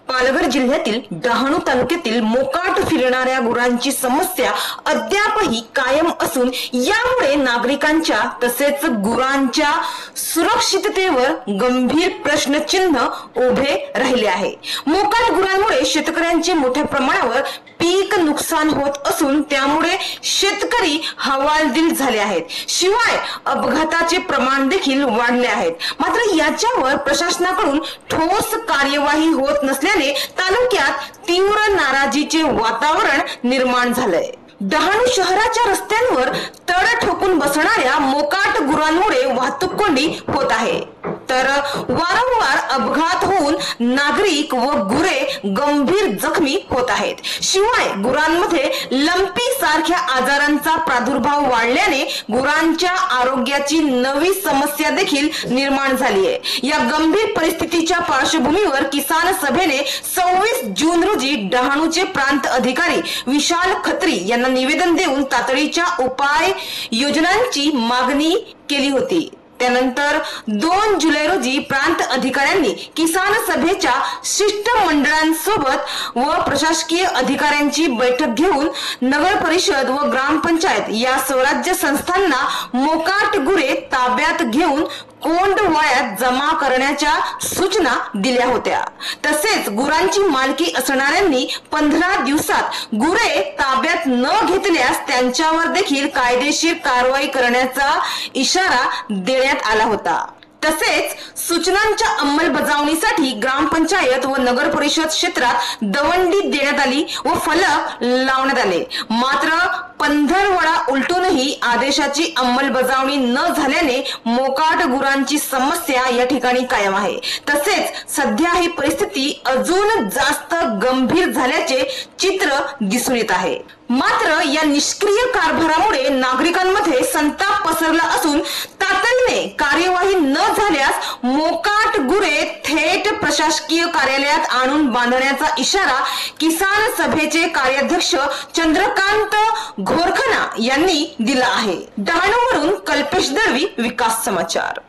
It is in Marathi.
पालघर जिल्ह्यातील डहाणू तालुक्यातील मोकाट फिरणाऱ्या गुरांची समस्या अद्यापही कायम असून यामुळे नागरिकांच्या तसेच गुरांच्या सुरक्षिततेवर गंभीर प्रश्नचिन्ह उभे राहिले आहे। मोकाट गुरांमुळे शेतकऱ्यांचे मोठ्या प्रमाणावर पीक नुकसान होत असून त्यामुळे शेतकरी हवालदिल झाले आहेत। शिवाय अपघाताचे प्रमाण देखील वाढले आहेत। मात्र याच्यावर प्रशासनाकडून ठोस कार्यवाही होत नसल्याने तालुक्यात तीव्र नाराजीचे वातावरण निर्माण झालंय। डहाणू शहराच्या रस्त्यांवर तड ठोकून बसणाऱ्या मोकाट गुरांमुळे वाहतूक कोंडी होत आहे, तर वारंवार अपघात होऊन नागरिक व गुरे गंभीर जखमी होत आहेत। शिवाय गुरांमध्ये लंपी सारख्या आजारांचा प्रादुर्भाव वाढल्याने गुरांच्या आरोग्याची नवी समस्या देखील निर्माण झाली आहे। या गंभीर परिस्थितीच्या पार्श्वभूमीवर किसान सभेने 26 जून रोजी डहाणूचे प्रांत अधिकारी विशाल खत्री यांना निवेदन देऊन तातडीच्या उपाय योजनांची मागणी केली होती। त्यानंतर 2 जुलै रोजी प्रांत अधिकाऱ्यांनी किसान सभेच्या शिष्टमंडळांसोबत व प्रशासकीय अधिकाऱ्यांची बैठक घेऊन नगर परिषद व ग्रामपंचायत या स्वराज्य संस्थांना मोकाट गुरे ताब्यात घेऊन कोंडवाळ्यात जमा करण्याच्या सूचना दिल्या होत्या। तसेच गुरांची मालकी असणाऱ्यांनी 15 दिवसात गुरे ताब्यात न घेतल्यास त्यांच्यावर देखील कायदेशीर कारवाई करण्याचा इशारा देण्यात आला होता। तसेच सूचनांच्या अंमलबजावणीसाठी ग्रामपंचायत व नगर परिषद क्षेत्रात दवंडी देण्यात आली व फलक लावण्यात आले। मात्र पंधरवडा उलटूनही आदेशाची अंमलबजावणी न झाल्याने मोकाट गुरांची समस्या या ठिकाणी कायम आहे। तसेच सध्या ही परिस्थिती अजून जास्त गंभीर झाल्याचे चित्र दिसून येत आहे। मात्र या निष्क्रिय कारभारामुळे नागरिकांमध्ये संताप पसरला असून तातडीने कार्यवाही न झाल्यास मोकाट गुरे थेट प्रशासकीय कार्यालयात आणून बांधण्याचा इशारा किसान सभेचे कार्याध्यक्ष चंद्रकांत घोरखना यांनी दिला आहे। डहाणूवरून कल्पेश दळवी, विकास समाचार।